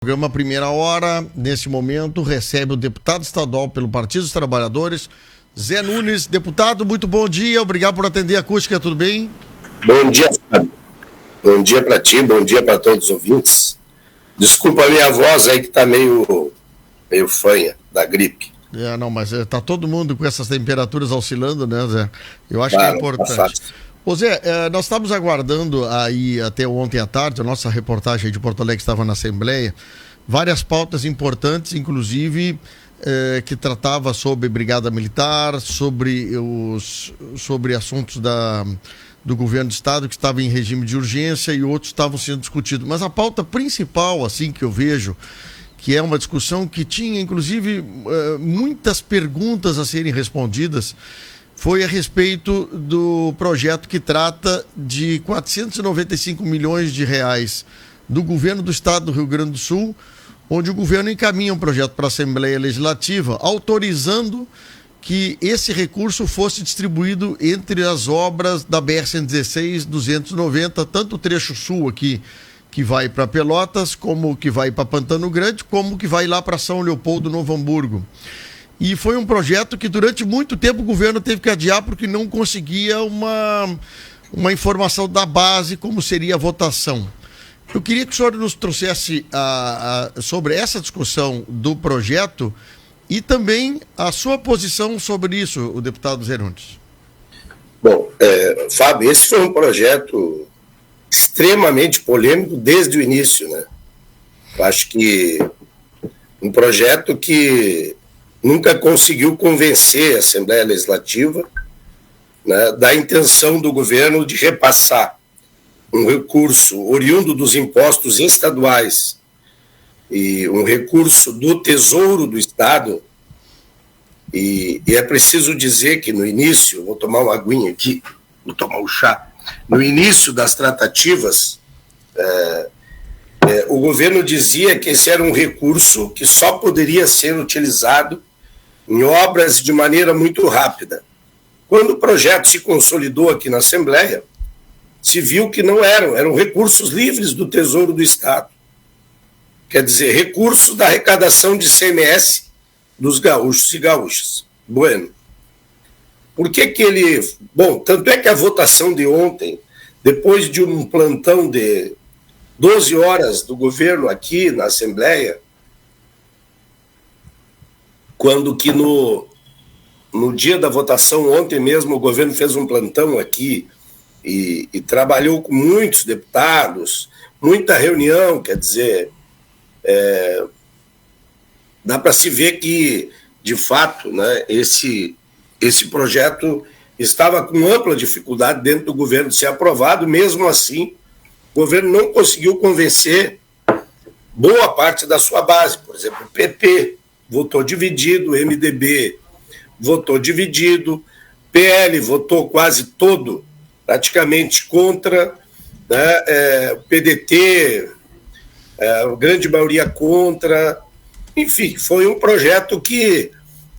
O programa Primeira Hora, neste momento, recebe o deputado estadual pelo Partido dos Trabalhadores, Zé Nunes. Deputado, muito bom dia, obrigado por atender a acústica, tudo bem? Bom dia, Fábio. Bom dia para ti, bom dia para todos os ouvintes. Desculpa a minha voz aí que tá meio fanha da gripe. Não, mas tá todo mundo com essas temperaturas oscilando, né, Zé? Eu acho que é importante. Ô Zé, nós estávamos aguardando aí até ontem à tarde, a nossa reportagem aí de Porto Alegre estava na Assembleia, várias pautas importantes, inclusive que tratava sobre Brigada Militar, sobre assuntos do governo do estado que estava em regime de urgência e outros estavam sendo discutidos. Mas a pauta principal, assim, que eu vejo, que é uma discussão que tinha, inclusive, muitas perguntas a serem respondidas, foi a respeito do projeto que trata de 495 milhões de reais do governo do estado do Rio Grande do Sul, onde o governo encaminha um projeto para a Assembleia Legislativa, autorizando que esse recurso fosse distribuído entre as obras da BR-116, 290, tanto o trecho sul aqui, que vai para Pelotas, como que vai para Pantano Grande, como que vai lá para São Leopoldo, Novo Hamburgo. E foi um projeto que durante muito tempo o governo teve que adiar porque não conseguia uma informação da base como seria a votação. Eu queria que o senhor nos trouxesse sobre essa discussão do projeto e também a sua posição sobre isso, o deputado Zé Nunes. Bom, Fábio, esse foi um projeto extremamente polêmico desde o início, né? Eu acho que um projeto que nunca conseguiu convencer a Assembleia Legislativa, né, da intenção do governo de repassar um recurso oriundo dos impostos estaduais e um recurso do Tesouro do Estado. E é preciso dizer que no início, vou tomar uma aguinha aqui, vou tomar um chá, no início das tratativas, o governo dizia que esse era um recurso que só poderia ser utilizado em obras de maneira muito rápida. Quando o projeto se consolidou aqui na Assembleia, se viu que não eram recursos livres do Tesouro do Estado. Quer dizer, recurso da arrecadação de CMS dos gaúchos e gaúchas. Bueno. Por que ele... Bom, tanto é que a votação de ontem, depois de um plantão de 12 horas do governo aqui na Assembleia, quando que no dia da votação, ontem mesmo, o governo fez um plantão aqui e trabalhou com muitos deputados, muita reunião, quer dizer, dá para se ver que, de fato, né, esse projeto estava com ampla dificuldade dentro do governo de ser aprovado. Mesmo assim, o governo não conseguiu convencer boa parte da sua base. Por exemplo, o PP votou dividido, o MDB votou dividido, PL votou quase todo, praticamente contra, né, PDT, a grande maioria contra. Enfim, foi um projeto que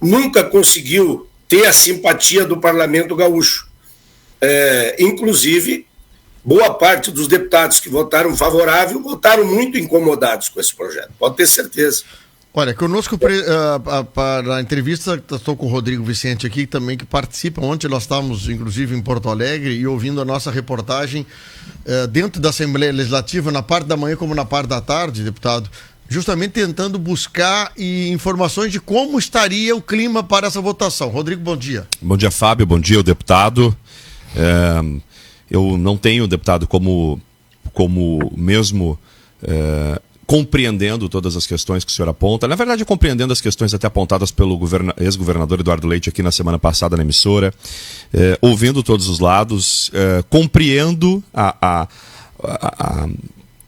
nunca conseguiu ter a simpatia do Parlamento Gaúcho. Inclusive, boa parte dos deputados que votaram favorável votaram muito incomodados com esse projeto, pode ter certeza. Olha, conosco para a entrevista, estou com o Rodrigo Vicente aqui também, que participa. Ontem nós estávamos, inclusive, em Porto Alegre e ouvindo a nossa reportagem dentro da Assembleia Legislativa, na parte da manhã como na parte da tarde, deputado, justamente tentando buscar informações de como estaria o clima para essa votação. Rodrigo, bom dia. Bom dia, Fábio. Bom dia, o deputado. Eu não tenho, deputado, como mesmo... compreendendo todas as questões que o senhor aponta, na verdade compreendendo as questões até apontadas pelo ex-governador Eduardo Leite aqui na semana passada na emissora, ouvindo todos os lados, compreendo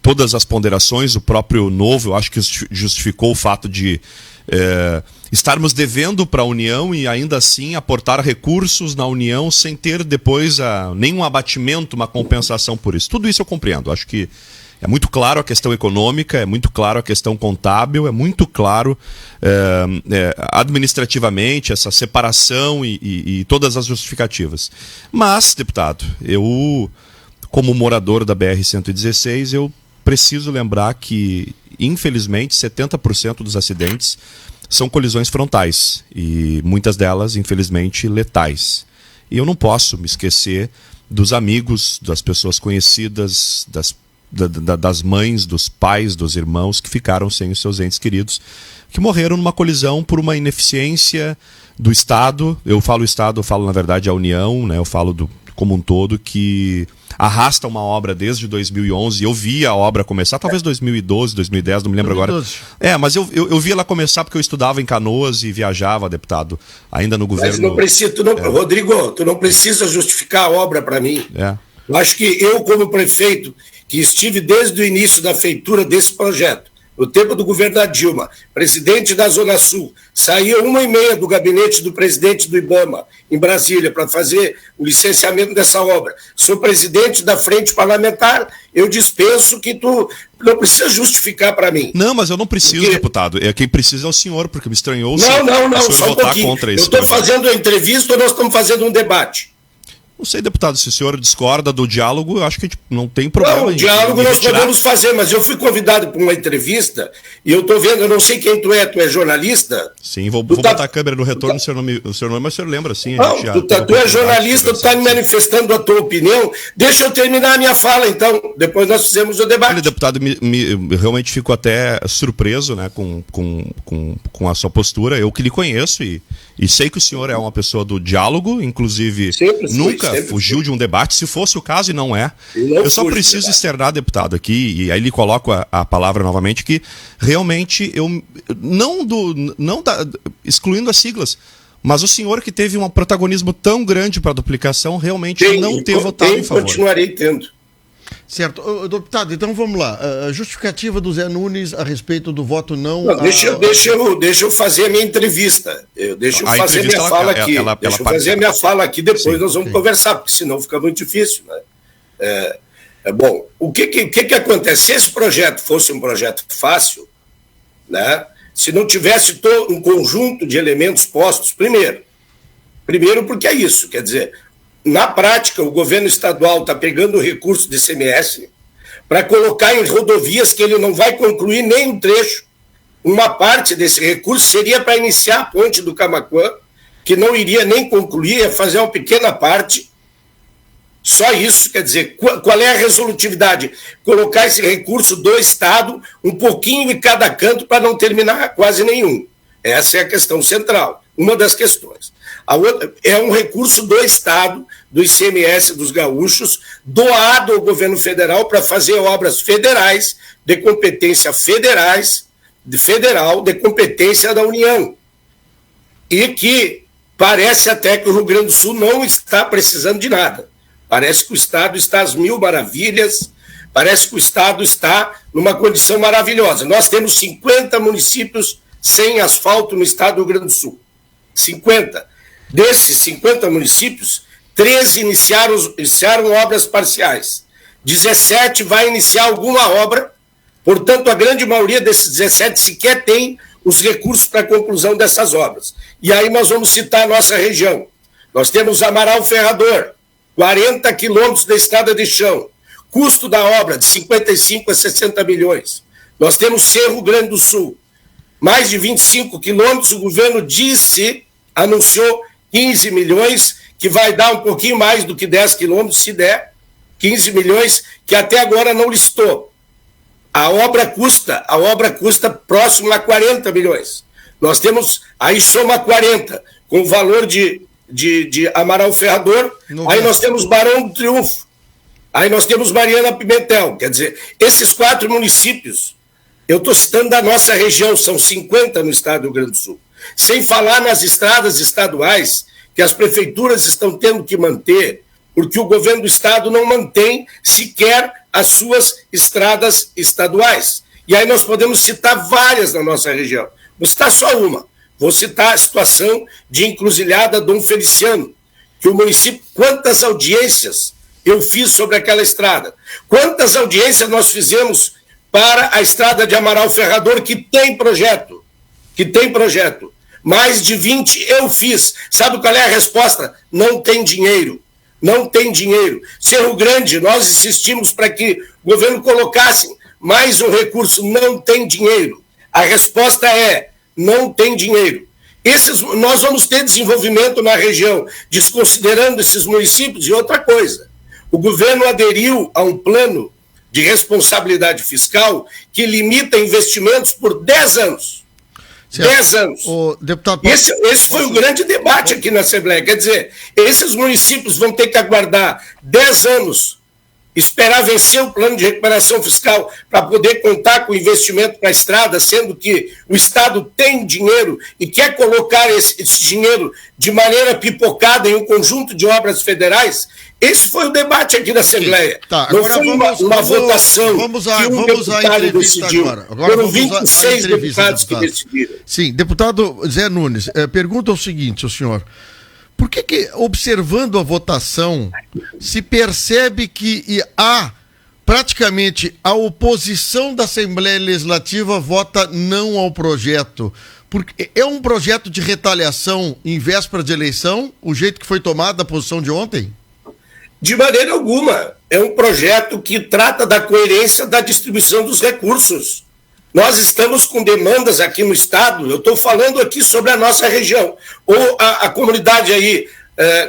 todas as ponderações, o próprio Novo, eu acho que justificou o fato de estarmos devendo para a União e ainda assim aportar recursos na União sem ter depois nenhum abatimento, uma compensação por isso. Tudo isso eu compreendo, acho que é muito claro a questão econômica, é muito claro a questão contábil, é muito claro administrativamente essa separação e todas as justificativas. Mas, deputado, eu, como morador da BR-116, eu preciso lembrar que, infelizmente, 70% dos acidentes são colisões frontais e muitas delas, infelizmente, letais. E eu não posso me esquecer dos amigos, das pessoas conhecidas, das mães, dos pais, dos irmãos que ficaram sem os seus entes queridos, que morreram numa colisão por uma ineficiência do Estado. Eu falo Estado, eu falo na verdade a União, né? Eu falo como um todo, que arrasta uma obra desde 2011. Eu vi a obra começar, talvez 2012, 2010, não me lembro 2012. Agora. Mas eu vi ela começar porque eu estudava em Canoas e viajava, deputado, ainda no governo. Mas não precisa, Rodrigo, tu não precisa justificar a obra para mim. Eu acho que eu, como prefeito, que estive desde o início da feitura desse projeto, no tempo do governo da Dilma, presidente da Zona Sul, saía 1h30 do gabinete do presidente do IBAMA, em Brasília, para fazer o licenciamento dessa obra. Sou presidente da frente parlamentar, eu dispenso que tu não precisa justificar para mim. Não, mas eu não preciso, deputado. Quem precisa é o senhor, porque me estranhou não, só um pouquinho. Eu estou fazendo a entrevista ou nós estamos fazendo um debate? Não sei, deputado, se o senhor discorda do diálogo, eu acho que não tem problema. Não, o diálogo nós podemos fazer, mas eu fui convidado para uma entrevista e eu estou vendo, eu não sei quem tu é jornalista? Sim, vou botar a câmera no retorno, o seu nome, mas o senhor lembra, sim. Não, tu é jornalista, tu está me manifestando a tua opinião, deixa eu terminar a minha fala, então, depois nós fizemos o debate. Olha, deputado, realmente fico até surpreso, né, com a sua postura, eu que lhe conheço e sei que o senhor é uma pessoa do diálogo, inclusive nunca fugiu de um debate, se fosse o caso, e não é. Eu só preciso externar, deputado, aqui, e aí lhe coloco a palavra novamente, que realmente excluindo as siglas, mas o senhor que teve um protagonismo tão grande para a duplicação, realmente não ter votado em favor. Continuarei tendo. Certo. Deputado, então vamos lá. A justificativa do Zé Nunes a respeito do voto não... Deixa eu fazer a minha entrevista. Deixa eu fazer a minha fala aqui. Deixa eu fazer a minha fala aqui, depois nós vamos conversar, porque senão fica muito difícil. Né? Bom, o que acontece? Se esse projeto fosse um projeto fácil, né? Se não tivesse um conjunto de elementos postos, primeiro porque é isso, quer dizer... Na prática, o governo estadual está pegando o recurso de ICMS para colocar em rodovias que ele não vai concluir nem um trecho. Uma parte desse recurso seria para iniciar a ponte do Camaquã, que não iria nem concluir, ia fazer uma pequena parte. Só isso, quer dizer, qual é a resolutividade? Colocar esse recurso do Estado, um pouquinho em cada canto, para não terminar quase nenhum. Essa é a questão central, uma das questões. A outra é um recurso do Estado, do ICMS dos gaúchos, doado ao governo federal para fazer obras federais, de competência federal, de competência da União. E que parece até que o Rio Grande do Sul não está precisando de nada. Parece que o Estado está às mil maravilhas, parece que o Estado está numa condição maravilhosa. Nós temos 50 municípios sem asfalto no estado do Rio Grande do Sul. 50. Desses 50 municípios, 13 iniciaram obras parciais. 17 vai iniciar alguma obra, portanto, a grande maioria desses 17 sequer tem os recursos para a conclusão dessas obras. E aí nós vamos citar a nossa região. Nós temos Amaral Ferrador, 40 quilômetros da estrada de chão, custo da obra de 55 a 60 milhões. Nós temos Cerro Grande do Sul, mais de 25 quilômetros, o governo anunciou 15 milhões, que vai dar um pouquinho mais do que 10 quilômetros, se der, 15 milhões, que até agora não listou. A obra custa próximo a 40 milhões. Nós temos, aí soma 40, com o valor de Amaral Ferrador, aí nós temos Barão do Triunfo, aí nós temos Mariana Pimentel, quer dizer, esses 4 municípios, eu estou citando da nossa região, são 50 no estado do Rio Grande do Sul. Sem falar nas estradas estaduais que as prefeituras estão tendo que manter, porque o governo do estado não mantém sequer as suas estradas estaduais. E aí nós podemos citar várias na nossa região. Vou citar só uma. Vou citar a situação de Encruzilhada Dom Feliciano, que o município, quantas audiências eu fiz sobre aquela estrada? Quantas audiências nós fizemos para a estrada de Amaral Ferrador, que tem projeto? Mais de 20 eu fiz. Sabe qual é a resposta? Não tem dinheiro. Cerro Grande, nós insistimos para que o governo colocasse mais um recurso, não tem dinheiro. A resposta é, não tem dinheiro. Nós vamos ter desenvolvimento na região, desconsiderando esses municípios. E outra coisa, o governo aderiu a um plano de responsabilidade fiscal que limita investimentos por 10 anos. Certo. 10 anos. O deputado... Esse foi o grande debate aqui na Assembleia. Quer dizer, esses municípios vão ter que aguardar 10 anos, esperar vencer o plano de recuperação fiscal para poder contar com investimento para a estrada, sendo que o Estado tem dinheiro e quer colocar esse dinheiro de maneira pipocada em um conjunto de obras federais. Esse foi o debate aqui na Assembleia. Tá, não foi uma votação vamos que um deputado decidiu. Agora foram 26 deputados que decidiram. Sim, deputado Zé Nunes, pergunta o seguinte, o senhor. Por que, observando a votação, se percebe que há praticamente a oposição da Assembleia Legislativa vota não ao projeto? Porque é um projeto de retaliação em véspera de eleição, o jeito que foi tomada a posição de ontem? De maneira alguma. É um projeto que trata da coerência da distribuição dos recursos. Nós estamos com demandas aqui no Estado, eu estou falando aqui sobre a nossa região. Ou a comunidade aí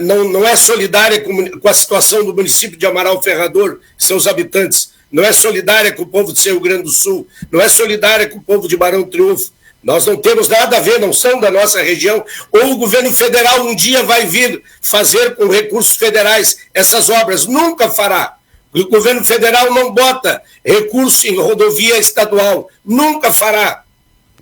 não é solidária com a situação do município de Amaral Ferrador, seus habitantes, não é solidária com o povo de Rio Grande do Sul, não é solidária com o povo de Barão Triunfo. Nós não temos nada a ver, não são da nossa região. Ou o governo federal um dia vai vir fazer com recursos federais essas obras. Nunca fará. O governo federal não bota recurso em rodovia estadual. Nunca fará.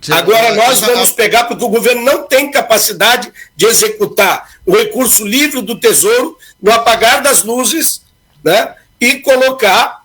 Agora nós vamos pegar, porque o governo não tem capacidade de executar o recurso livre do Tesouro no apagar das luzes, né, e colocar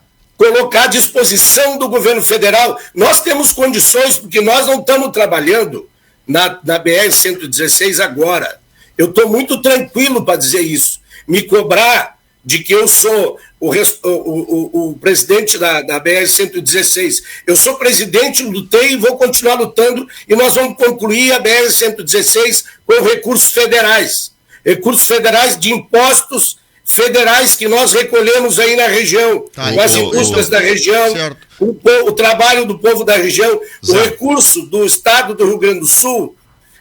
à disposição do governo federal. Nós temos condições, porque nós não estamos trabalhando na BR-116 agora. Eu estou muito tranquilo para dizer isso. Me cobrar de que eu sou o presidente da BR-116. Eu sou presidente, lutei e vou continuar lutando, e nós vamos concluir a BR-116 com recursos federais. Recursos federais de impostos federais que nós recolhemos aí na região, com as indústrias da região, o trabalho do povo da região, o recurso do Estado do Rio Grande do Sul,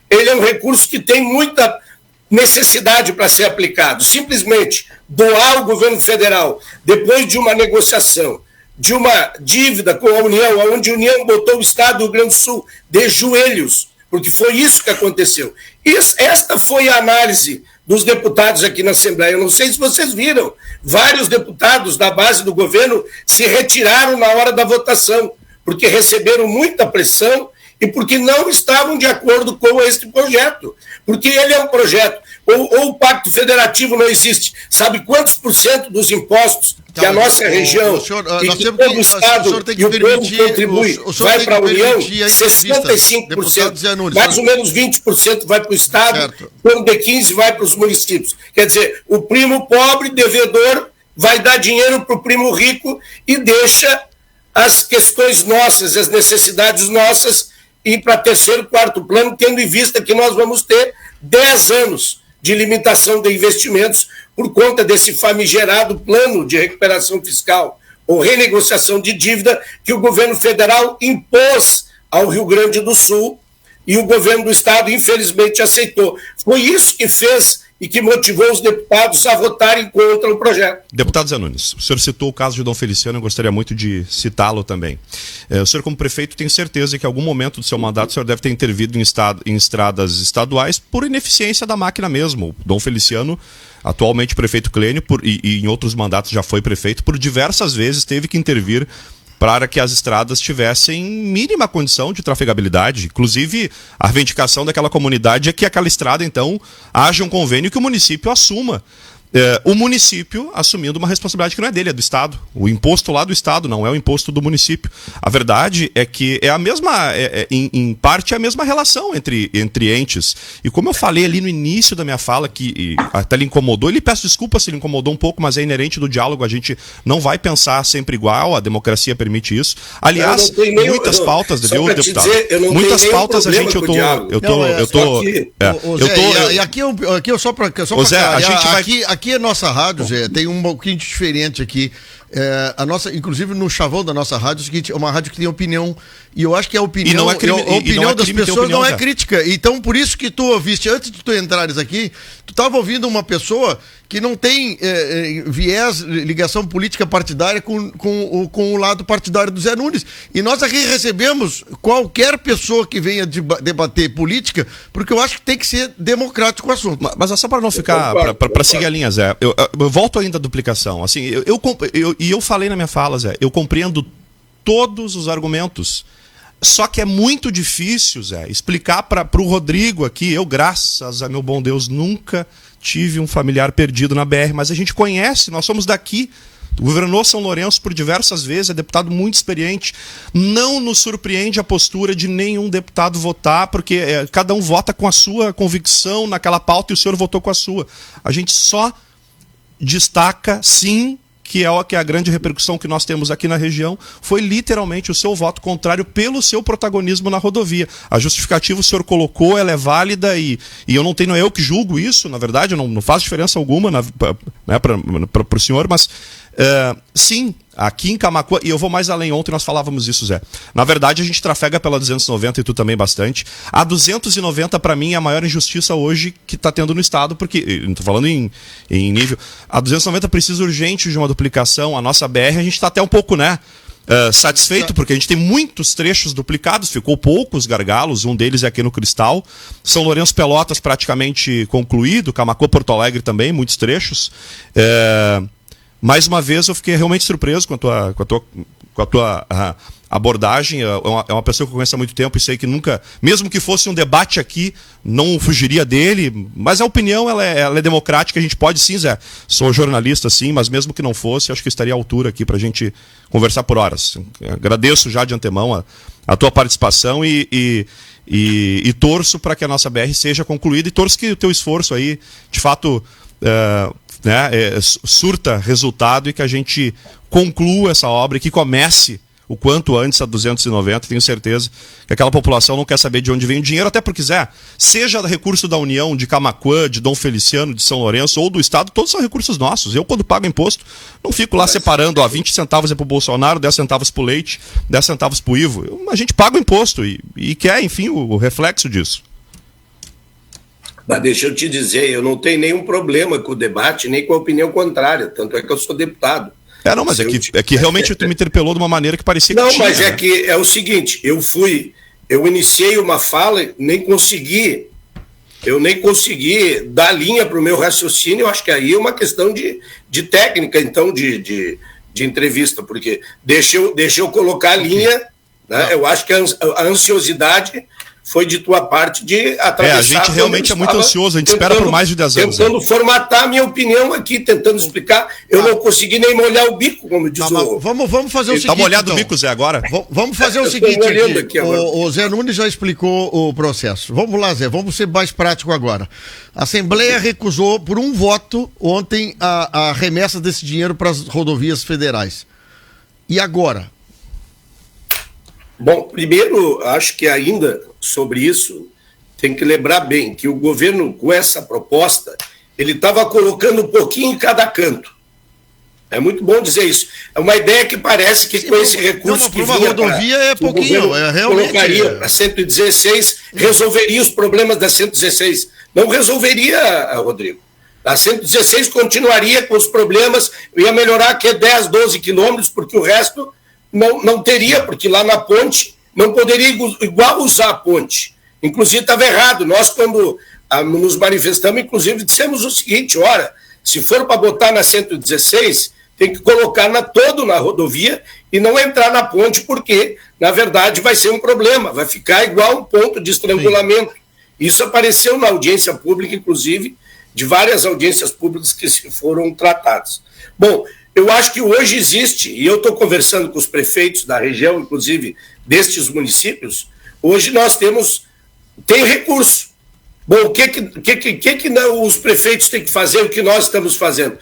ele é um recurso que tem muita necessidade para ser aplicado. Simplesmente doar ao governo federal, depois de uma negociação, de uma dívida com a União, onde a União botou o Estado do Rio Grande do Sul de joelhos, porque foi isso que aconteceu. Esta foi a análise dos deputados aqui na Assembleia. Eu não sei se vocês viram, vários deputados da base do governo se retiraram na hora da votação, porque receberam muita pressão e porque não estavam de acordo com este projeto. Porque ele é um projeto, ou o Pacto Federativo não existe. Sabe quantos % dos impostos que a nossa região, e que todo o Estado e o povo contribui, vai para a União? 65%. Mais ou menos 20% vai para o Estado, quando de 15% vai para os municípios. Quer dizer, o primo pobre, devedor, vai dar dinheiro para o primo rico e deixa as questões nossas, as necessidades nossas, ir para terceiro, quarto plano, tendo em vista que nós vamos ter 10 anos de limitação de investimentos por conta desse famigerado plano de recuperação fiscal ou renegociação de dívida que o governo federal impôs ao Rio Grande do Sul e o governo do Estado, infelizmente, aceitou. Foi isso que fez e que motivou os deputados a votarem contra o projeto. Deputado Zé Nunes, o senhor citou o caso de Dom Feliciano, eu gostaria muito de citá-lo também. O senhor, como prefeito, tem certeza que em algum momento do seu mandato o senhor deve ter intervido em estradas estaduais por ineficiência da máquina mesmo. O Dom Feliciano, atualmente prefeito Clênio, e em outros mandatos já foi prefeito, por diversas vezes teve que intervir para que as estradas tivessem mínima condição de trafegabilidade. Inclusive, a reivindicação daquela comunidade é que aquela estrada, então, haja um convênio que o município assuma. O município assumindo uma responsabilidade que não é dele, é do Estado. O imposto lá do Estado, não é o imposto do município. A verdade é que é a mesma, em parte, é a mesma relação entre entes. E como eu falei ali no início da minha fala, que até lhe incomodou, e lhe peço desculpa se lhe incomodou um pouco, mas é inerente do diálogo, a gente não vai pensar sempre igual, a democracia permite isso. Aliás, muitas pautas, viu, deputado? Muitas pautas a gente, aqui só para Zé, a gente vai... Aqui a nossa rádio, Zé, tem um pouquinho diferente aqui. a nossa, inclusive no chavão da nossa rádio, é o seguinte, é uma rádio que tem opinião, e eu acho que a opinião, das pessoas não é crítica. Então, por isso que tu ouviste, antes de tu entrares aqui, tu estava ouvindo uma pessoa que não tem viés, ligação política partidária com o lado partidário do Zé Nunes. E nós aqui recebemos qualquer pessoa que venha debater política, porque eu acho que tem que ser democrático o assunto. Mas é só para não ficar, para seguir a linha, Zé, eu volto ainda à duplicação. Assim, eu falei na minha fala, Zé, eu compreendo todos os argumentos. Só que é muito difícil, Zé, explicar para o Rodrigo aqui. Eu, graças a meu bom Deus, nunca tive um familiar perdido na BR, mas a gente conhece, nós somos daqui. Governou São Lourenço por diversas vezes, é deputado muito experiente. Não nos surpreende a postura de nenhum deputado votar, porque cada um vota com a sua convicção naquela pauta e o senhor votou com a sua. A gente só destaca, sim, que é a grande repercussão que nós temos aqui na região, foi literalmente o seu voto contrário pelo seu protagonismo na rodovia. A justificativa o senhor colocou, ela é válida e não é eu que julgo isso, na verdade, não faz diferença alguma para o senhor, mas sim, aqui em Camaquã, e eu vou mais além, ontem nós falávamos isso, Zé. Na verdade, a gente trafega pela 290 e tu também bastante. A 290, para mim, é a maior injustiça hoje que está tendo no estado, porque, não estou falando em nível, a 290 precisa urgente de uma duplicação, a nossa BR, a gente está até um pouco, satisfeito, porque a gente tem muitos trechos duplicados, ficou poucos gargalos, um deles é aqui no Cristal, São Lourenço Pelotas praticamente concluído, Camaquã Porto Alegre também, muitos trechos. Mais uma vez eu fiquei realmente surpreso com a tua abordagem. É uma pessoa que eu conheço há muito tempo e sei que nunca, mesmo que fosse um debate aqui, não fugiria dele, mas a opinião ela é democrática, a gente pode sim, Zé, sou jornalista sim, mas mesmo que não fosse, acho que estaria à altura aqui pra gente conversar por horas. Agradeço já de antemão a tua participação e torço para que a nossa BR seja concluída e torço que o teu esforço aí, de fato, surta resultado e que a gente conclua essa obra e que comece o quanto antes a 290. Tenho certeza que aquela população não quer saber de onde vem o dinheiro, até porque, Zé, seja recurso da União, de Camaquã, de Dom Feliciano, de São Lourenço ou do Estado, todos são recursos nossos. Eu, quando pago imposto, não fico lá separando, 20 centavos é pro Bolsonaro, 10 centavos pro leite, 10 centavos pro Ivo. A gente paga o imposto e quer, enfim, o reflexo disso. Mas deixa eu te dizer, eu não tenho nenhum problema com o debate, nem com a opinião contrária, tanto é que eu sou deputado. Mas é que realmente tu me interpelou de uma maneira que parecia que não, tinha. Mas é que é o seguinte, eu iniciei uma fala, nem consegui dar linha para o meu raciocínio. Eu acho que aí é uma questão de técnica, então, de entrevista, porque deixa eu colocar a linha, né? Eu acho que a ansiosidade foi de tua parte de atravessar. A gente realmente é muito ansioso, a gente espera por mais de 10 anos. Tentando formatar a minha opinião aqui, tentando explicar. Eu não consegui nem molhar o bico, como diz o... Vamos fazer o seguinte. Tá molhado o bico, Zé, agora? Vamos fazer o seguinte aqui. O Zé Nunes já explicou o processo. Vamos lá, Zé, vamos ser mais prático agora. A Assembleia recusou por um voto ontem a remessa desse dinheiro para as rodovias federais. E agora? Bom, primeiro, acho que ainda sobre isso, tem que lembrar bem que o governo, com essa proposta, ele estava colocando um pouquinho em cada canto. É muito bom dizer isso. É uma ideia que parece que com esse recurso que vinha rodovia é pouquinho, realmente colocaria para 116, resolveria os problemas da 116. Não resolveria, Rodrigo. A 116 continuaria com os problemas, ia melhorar aqui 10, 12 quilômetros, porque o resto não teria, porque lá na ponte não poderia igual usar a ponte. Inclusive estava errado. Nós, quando nos manifestamos, inclusive dissemos o seguinte: ora, se for para botar na 116, tem que colocar todo na rodovia e não entrar na ponte, porque, na verdade, vai ser um problema, vai ficar igual um ponto de estrangulamento. Sim. Isso apareceu na audiência pública, inclusive, de várias audiências públicas que foram tratadas. Bom, eu acho que hoje existe, e eu estou conversando com os prefeitos da região, inclusive destes municípios, hoje nós tem recurso. Bom, o que os prefeitos têm que fazer, o que nós estamos fazendo?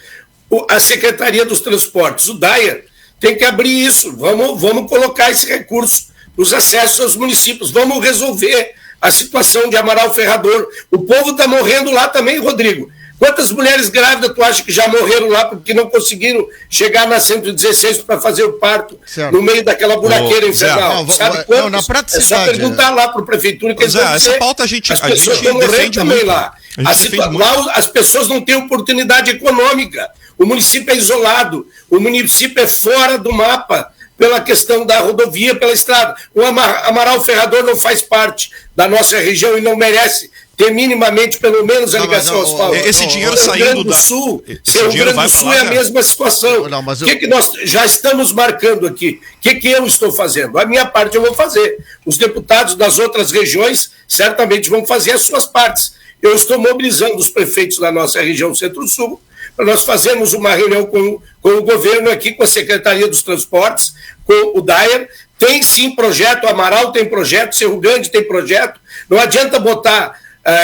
A Secretaria dos Transportes, o DAIA, tem que abrir isso, vamos colocar esse recurso nos acessos aos municípios, vamos resolver a situação de Amaral Ferrador. O povo está morrendo lá também, Rodrigo. Quantas mulheres grávidas tu acha que já morreram lá porque não conseguiram chegar na 116 para fazer o parto, certo, no meio daquela buraqueira infernal? Sabe quantos? Não, na praticidade, é só perguntar lá para a prefeitura que eles vão dizer. Essa pauta a gente estão morrendo também muito. Lá. Lá as pessoas não têm oportunidade econômica. O município é isolado, o município é fora do mapa pela questão da rodovia, pela estrada. O Amaral Ferrador não faz parte da nossa região e não merece ter minimamente, pelo menos, a ligação asfáltica. Esse dinheiro saindo do Sul, Rio Grande do Sul é a mesma situação. O que nós já estamos marcando aqui? O que eu estou fazendo? A minha parte eu vou fazer. Os deputados das outras regiões certamente vão fazer as suas partes. Eu estou mobilizando os prefeitos da nossa região Centro-Sul para nós fazermos uma reunião com o governo aqui, com a Secretaria dos Transportes, com o DAER. Tem sim projeto, Amaral tem projeto, Cerro Grande tem projeto. Não adianta botar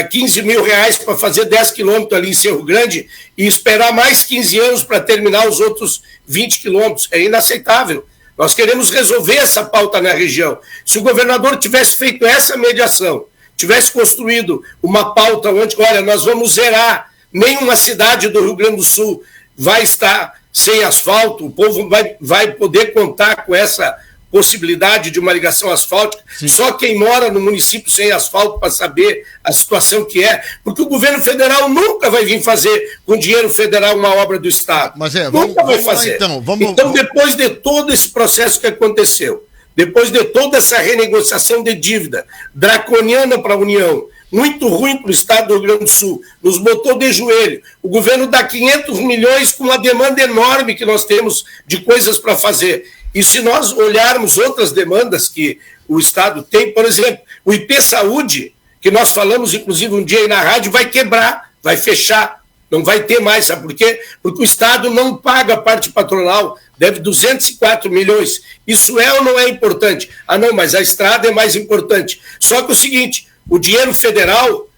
15 mil reais para fazer 10 quilômetros ali em Cerro Grande e esperar mais 15 anos para terminar os outros 20 quilômetros. É inaceitável. Nós queremos resolver essa pauta na região. Se o governador tivesse feito essa mediação, tivesse construído uma pauta onde, olha, nós vamos zerar, nenhuma cidade do Rio Grande do Sul vai estar sem asfalto, o povo vai poder contar com essa possibilidade de uma ligação asfáltica. Sim. Só quem mora no município sem asfalto para saber a situação que é, porque o governo federal nunca vai vir fazer com dinheiro federal uma obra do Estado. Mas nunca vai fazer. Então, depois de todo esse processo que aconteceu, depois de toda essa renegociação de dívida draconiana para a União, muito ruim para o Estado do Rio Grande do Sul, nos botou de joelho. O governo dá 500 milhões com uma demanda enorme que nós temos de coisas para fazer. E se nós olharmos outras demandas que o Estado tem, por exemplo, o IP Saúde, que nós falamos inclusive um dia aí na rádio, vai quebrar, vai fechar, não vai ter mais, sabe por quê? Porque o Estado não paga a parte patronal, deve 204 milhões. Isso é ou não é importante? Ah, não, mas a estrada é mais importante. Só que é o seguinte, o dinheiro federal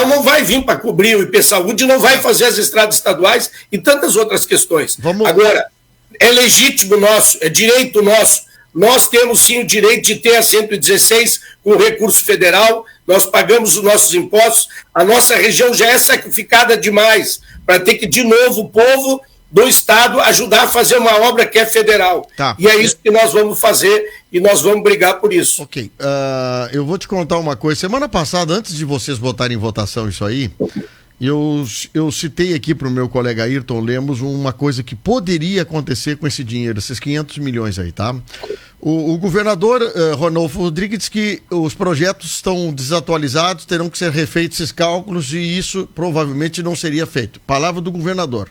não vai vir para cobrir o IP Saúde, não vai fazer as estradas estaduais e tantas outras questões. Agora, é legítimo nosso, é direito nosso. Nós temos sim o direito de ter a 116 com recurso federal, nós pagamos os nossos impostos, a nossa região já é sacrificada demais para ter que, de novo, o povo do Estado ajudar a fazer uma obra que é federal. Tá. E é isso que nós vamos fazer e nós vamos brigar por isso. Ok. Eu vou te contar uma coisa. Semana passada, antes de vocês botarem em votação isso aí, eu citei aqui para o meu colega Ayrton Lemos uma coisa que poderia acontecer com esse dinheiro, esses 500 milhões aí, tá? O governador Ronaldo Rodrigues disse que os projetos estão desatualizados, terão que ser refeitos esses cálculos e isso provavelmente não seria feito. Palavra do governador.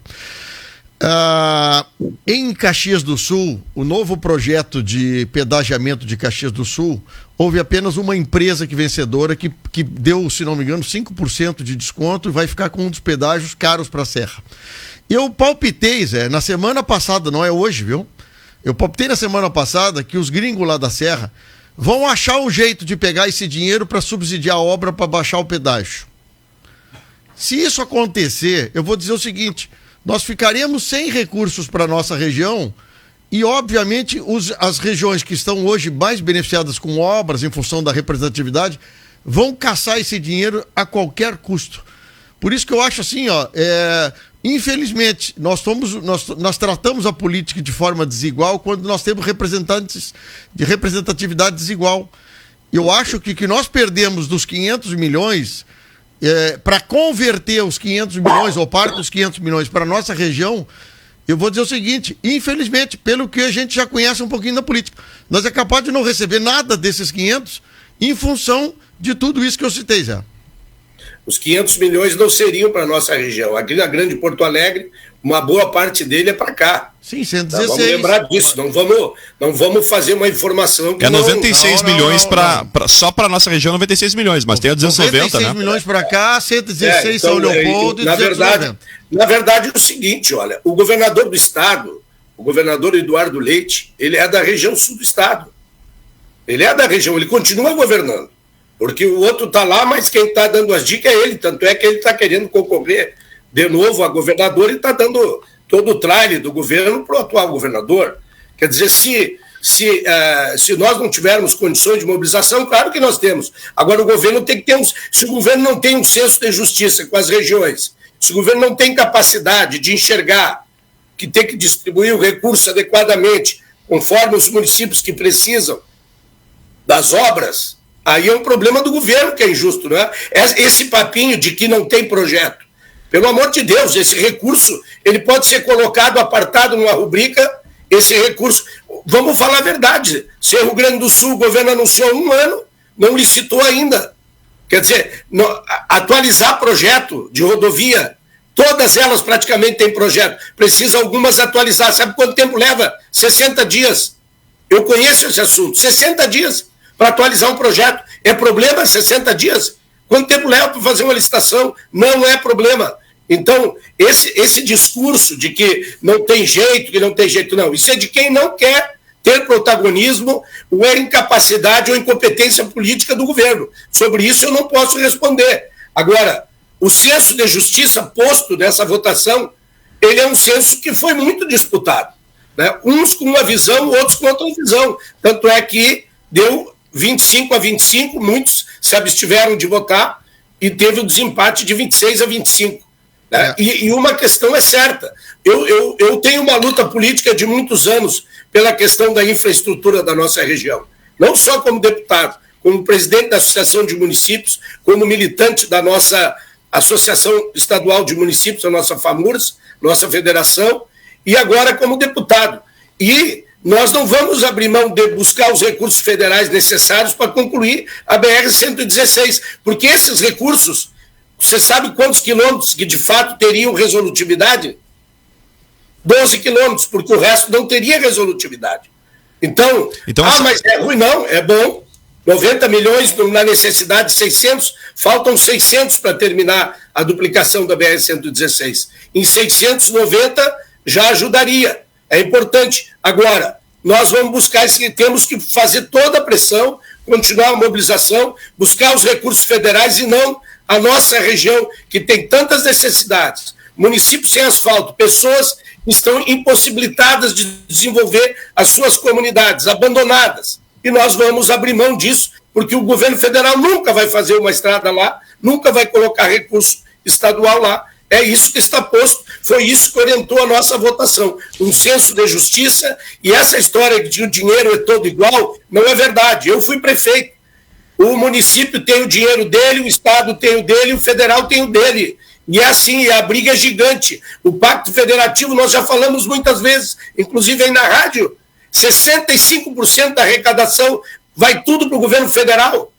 Em Caxias do Sul, o novo projeto de pedagiamento de Caxias do Sul, houve apenas uma empresa vencedora que deu, se não me engano, 5% de desconto e vai ficar com um dos pedágios caros para a Serra. Eu palpitei, Zé, na semana passada, não é hoje, viu? Eu palpitei na semana passada que os gringos lá da Serra vão achar um jeito de pegar esse dinheiro para subsidiar a obra para baixar o pedágio. Se isso acontecer, eu vou dizer o seguinte: nós ficaremos sem recursos para a nossa região e, obviamente, as regiões que estão hoje mais beneficiadas com obras em função da representatividade vão caçar esse dinheiro a qualquer custo. Por isso que eu acho assim, infelizmente, nós tratamos a política de forma desigual quando nós temos representantes de representatividade desigual. Eu acho que nós perdemos dos 500 milhões... para converter os 500 milhões ou parte dos 500 milhões para a nossa região, eu vou dizer o seguinte: infelizmente, pelo que a gente já conhece um pouquinho da política, nós é capaz de não receber nada desses 500 em função de tudo isso que eu citei já. Os 500 milhões não seriam para a nossa região. Aqui na Grande Porto Alegre, uma boa parte dele é para cá. Sim, 116. Vamos lembrar disso, não vamos fazer uma informação que 96 milhões só para a nossa região, 96 milhões, mas tem a 290, 96 milhões para cá, 116 São Leopoldo e 290. Na verdade é o seguinte, olha, o governador do estado, o governador Eduardo Leite, ele é da região sul do estado. Ele é da região, ele continua governando. Porque o outro está lá, mas quem está dando as dicas é ele, tanto é que ele está querendo concorrer de novo a governador e está dando todo o trailer do governo para o atual governador. Quer dizer, se nós não tivermos condições de mobilização, claro que nós temos. Agora o governo tem que ter se o governo não tem um senso de justiça com as regiões, se o governo não tem capacidade de enxergar que tem que distribuir o recurso adequadamente, conforme os municípios que precisam das obras, aí é um problema do governo que é injusto, não é? Esse papinho de que não tem projeto. Pelo amor de Deus, esse recurso ele pode ser colocado, apartado numa rubrica, esse recurso. Vamos falar a verdade. Se Rio Grande do Sul, o governo anunciou há 1 ano, não licitou ainda. Quer dizer, atualizar projeto de rodovia, todas elas praticamente têm projeto. Precisa algumas atualizar. Sabe quanto tempo leva? 60 dias. Eu conheço esse assunto. 60 dias para atualizar um projeto. É problema 60 dias? Quanto tempo leva para fazer uma licitação? Não é problema. Então, esse discurso de que não tem jeito, não. Isso é de quem não quer ter protagonismo, ou é incapacidade ou incompetência política do governo. Sobre isso eu não posso responder. Agora, o senso de justiça posto nessa votação, ele é um senso que foi muito disputado, né? Uns com uma visão, outros com outra visão. Tanto é que deu 25-25, muitos se abstiveram de votar e teve o desempate de 26-25. Né? E uma questão é certa. Eu tenho uma luta política de muitos anos pela questão da infraestrutura da nossa região. Não só como deputado, como presidente da Associação de Municípios, como militante da nossa Associação Estadual de Municípios, a nossa FAMURS, nossa federação, e agora como deputado. E nós não vamos abrir mão de buscar os recursos federais necessários para concluir a BR-116, porque esses recursos, você sabe quantos quilômetros que de fato teriam resolutividade? 12 quilômetros, porque o resto não teria resolutividade. Então mas é ruim não, é bom. 90 milhões na necessidade de 600, faltam 600 para terminar a duplicação da BR-116. Em 690 já ajudaria, é importante. Agora, nós vamos buscar, temos que fazer toda a pressão, continuar a mobilização, buscar os recursos federais e não a nossa região, que tem tantas necessidades. Municípios sem asfalto, pessoas que estão impossibilitadas de desenvolver as suas comunidades, abandonadas. E nós vamos abrir mão disso, porque o governo federal nunca vai fazer uma estrada lá, nunca vai colocar recurso estadual lá. É isso que está posto, foi isso que orientou a nossa votação. Um senso de justiça, e essa história de que o dinheiro é todo igual, não é verdade. Eu fui prefeito. O município tem o dinheiro dele, o estado tem o dele, o federal tem o dele. E é assim, a briga é gigante. O Pacto Federativo, nós já falamos muitas vezes, inclusive aí na rádio, 65% da arrecadação vai tudo para o governo federal.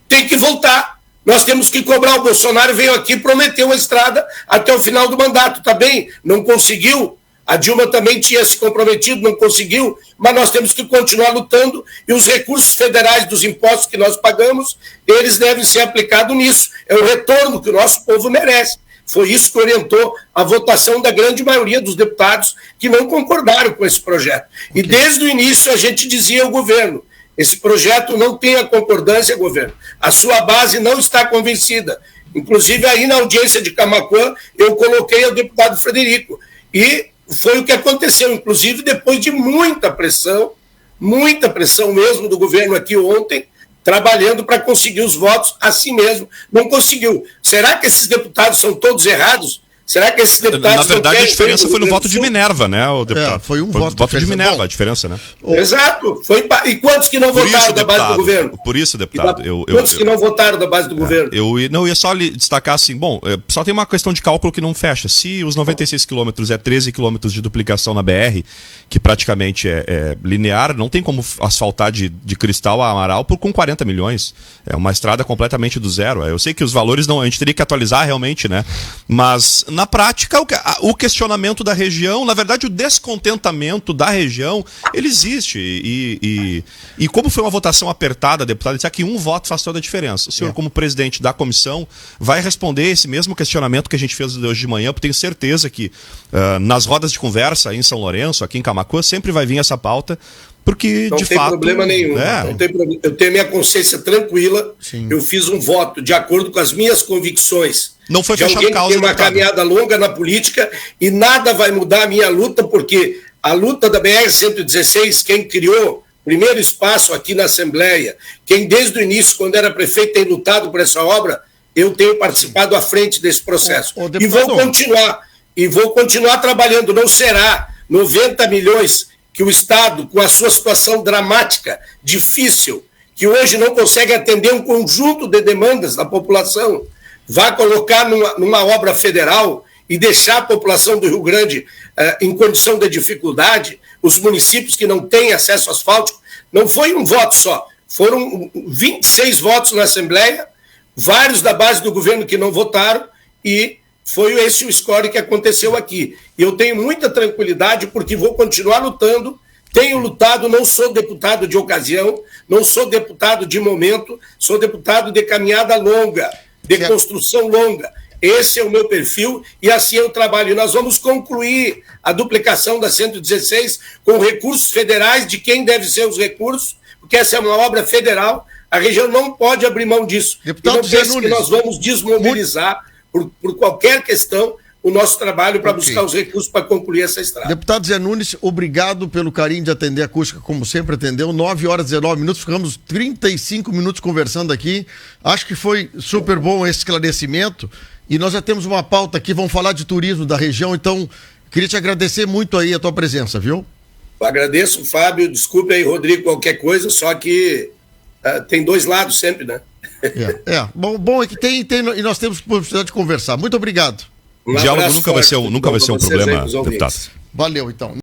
Tem que voltar. Nós temos que cobrar. O Bolsonaro veio aqui e prometeu a estrada até o final do mandato. Tá bem, não conseguiu. A Dilma também tinha se comprometido, não conseguiu, mas nós temos que continuar lutando e os recursos federais dos impostos que nós pagamos, eles devem ser aplicados nisso. É o retorno que o nosso povo merece. Foi isso que orientou a votação da grande maioria dos deputados que não concordaram com esse projeto. E desde o início a gente dizia ao governo, esse projeto não tem a concordância, governo. A sua base não está convencida. Inclusive aí na audiência de Camaquã eu coloquei o deputado Frederico. E foi o que aconteceu, inclusive depois de muita pressão mesmo do governo aqui ontem, trabalhando para conseguir os votos, assim mesmo, não conseguiu. Será que esses deputados são todos errados? Será que esses deputados... Na verdade, a diferença foi no voto de Minerva, né, o deputado? Foi um voto de Minerva, a diferença, né? Exato. E quantos que não votaram da base do governo? Por isso, deputado... Quantos que não votaram da base do governo? Eu ia só destacar assim, só tem uma questão de cálculo que não fecha. Se os 96 quilômetros é 13 quilômetros de duplicação na BR, que praticamente é linear, não tem como asfaltar de Cristal a Amaral com 40 milhões. É uma estrada completamente do zero. Eu sei que os valores a gente teria que atualizar realmente, né? Mas... na prática, o questionamento da região, na verdade, o descontentamento da região, ele existe. E como foi uma votação apertada, deputado, disse que um voto faz toda a diferença. O senhor, como presidente da comissão, vai responder esse mesmo questionamento que a gente fez hoje de manhã, porque tenho certeza que nas rodas de conversa aí em São Lourenço, aqui em Camaquã, sempre vai vir essa pauta, porque, não de tem fato... problema nenhum. Não tem problema. Eu tenho minha consciência tranquila. Sim. Eu fiz um voto de acordo com as minhas convicções. Não foi fechado causa. Alguém que tem uma caminhada longa na política e nada vai mudar a minha luta, porque a luta da BR-116, quem criou o primeiro espaço aqui na Assembleia, quem desde o início, quando era prefeito, tem lutado por essa obra, eu tenho participado à frente desse processo. E vou continuar trabalhando. Não será 90 milhões que o Estado, com a sua situação dramática, difícil, que hoje não consegue atender um conjunto de demandas da população, vai colocar numa obra federal e deixar a população do Rio Grande em condição de dificuldade, os municípios que não têm acesso asfáltico. Não foi um voto só, foram 26 votos na Assembleia, vários da base do governo que não votaram, e foi esse o score que aconteceu aqui. E eu tenho muita tranquilidade, porque vou continuar lutando, tenho lutado, não sou deputado de ocasião, não sou deputado de momento, sou deputado de caminhada longa, de construção longa. Esse é o meu perfil e assim eu trabalho. E nós vamos concluir a duplicação da 116 com recursos federais, de quem devem ser os recursos, porque essa é uma obra federal, a região não pode abrir mão disso. Deputado Zé Nunes, que nós vamos desmobilizar por qualquer questão o nosso trabalho para buscar os recursos para concluir essa estrada. Deputado Zé Nunes, obrigado pelo carinho de atender a acústica, como sempre atendeu. 9h19, ficamos 35 minutos conversando aqui. Acho que foi super bom esse esclarecimento. E nós já temos uma pauta aqui, vamos falar de turismo da região, então queria te agradecer muito aí a tua presença, viu? Eu agradeço, Fábio, desculpe aí, Rodrigo, qualquer coisa, só que tem dois lados sempre, né? Bom é que tem e nós temos possibilidade de conversar. Muito obrigado. O diálogo nunca vai ser um problema, deputado. Valeu, então.